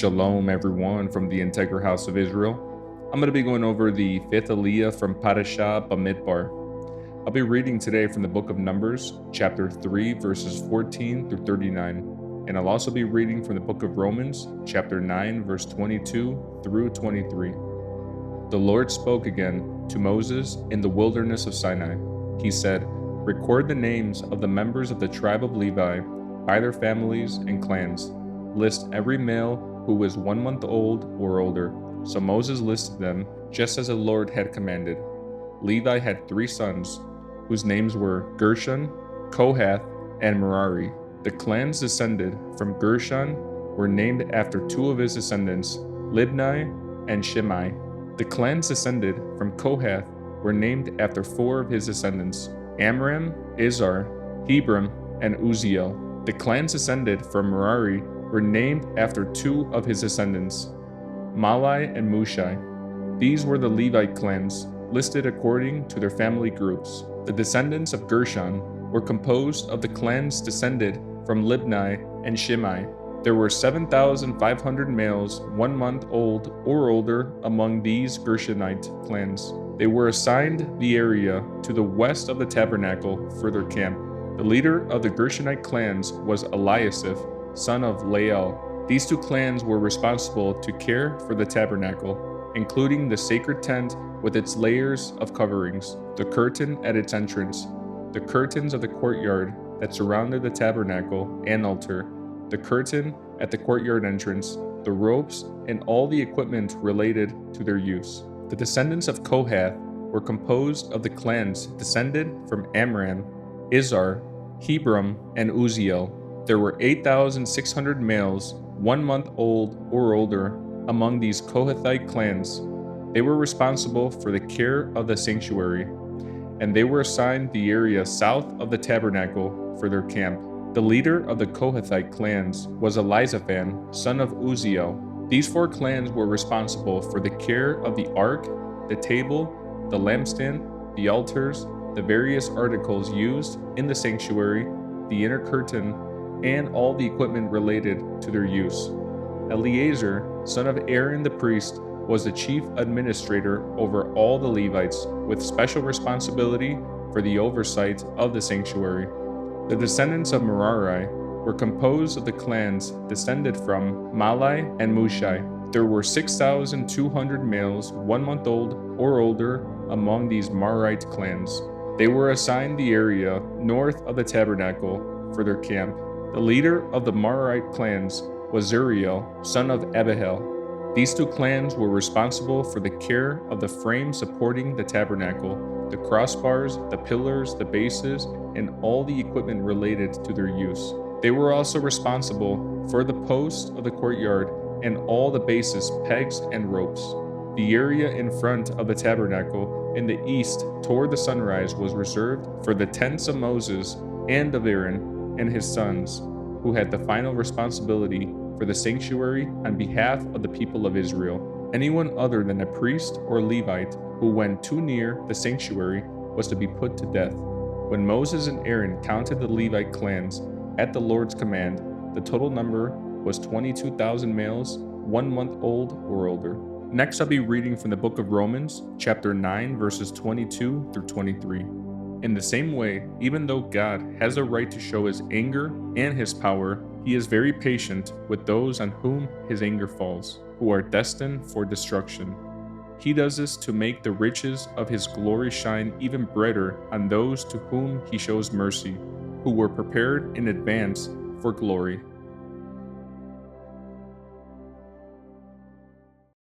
Shalom, everyone, from the Integral House of Israel. I'm going to be going over the 5th Aliyah from Parashah, Bamidbar. I'll be reading today from the book of Numbers, chapter 3, verses 14 through 39. And I'll also be reading from the book of Romans, chapter 9, verse 22 through 23. The Lord spoke again to Moses in the wilderness of Sinai. He said, "Record the names of the members of the tribe of Levi by their families and clans. List every male who is 1 month old or older." So Moses listed them just as the Lord had commanded. Levi had 3 sons, whose names were Gershon, Kohath, and Merari. The clans descended from Gershon were named after 2 of his descendants, Libni and Shimei. The clans descended from Kohath were named after 4 of his descendants, Amram, Izhar, Hebron, and Uzziel. The clans descended from Merari were named after 2 of his descendants, Malai and Mushai. These were the Levite clans, listed according to their family groups. The descendants of Gershon were composed of the clans descended from Libni and Shimei. There were 7,500 males 1 month old or older among these Gershonite clans. They were assigned the area to the west of the tabernacle for their camp. The leader of the Gershonite clans was Aliyah, son of Lael. These 2 clans were responsible to care for the tabernacle, including the sacred tent with its layers of coverings, the curtain at its entrance, the curtains of the courtyard that surrounded the tabernacle and altar, the curtain at the courtyard entrance, the ropes, and all the equipment related to their use. The descendants of Kohath were composed of the clans descended from Amram, Izhar, Hebron, and Uzziel. There were 8,600 males 1 month old or older among these Kohathite clans. They were responsible for the care of the sanctuary, and they were assigned the area south of the tabernacle for their camp. The leader of the Kohathite clans was Elizaphan, son of Uzziel. These 4 clans were responsible for the care of the ark, the table, the lampstand, the altars, the various articles used in the sanctuary, the inner curtain, and all the equipment related to their use. Eleazar, son of Aaron the priest, was the chief administrator over all the Levites, with special responsibility for the oversight of the sanctuary. The descendants of Merari were composed of the clans descended from Malai and Mushai. There were 6,200 males 1 month old or older among these Merarite clans. They were assigned the area north of the tabernacle for their camp. The leader of the Merarite clans was Zuriel, son of Abihail. These 2 clans were responsible for the care of the frame supporting the tabernacle, the crossbars, the pillars, the bases, and all the equipment related to their use. They were also responsible for the posts of the courtyard and all the bases, pegs, and ropes. The area in front of the tabernacle in the east toward the sunrise was reserved for the tents of Moses and of Aaron and his sons, who had the final responsibility for the sanctuary on behalf of the people of Israel. Anyone other than a priest or Levite who went too near the sanctuary was to be put to death. When Moses and Aaron counted the Levite clans at the Lord's command, the total number was 22,000 males 1 month old or older. Next, I'll be reading from the book of Romans, chapter 9, verses 22 through 23. In the same way, even though God has a right to show his anger and his power, he is very patient with those on whom his anger falls, who are destined for destruction. He does this to make the riches of his glory shine even brighter on those to whom he shows mercy, who were prepared in advance for glory.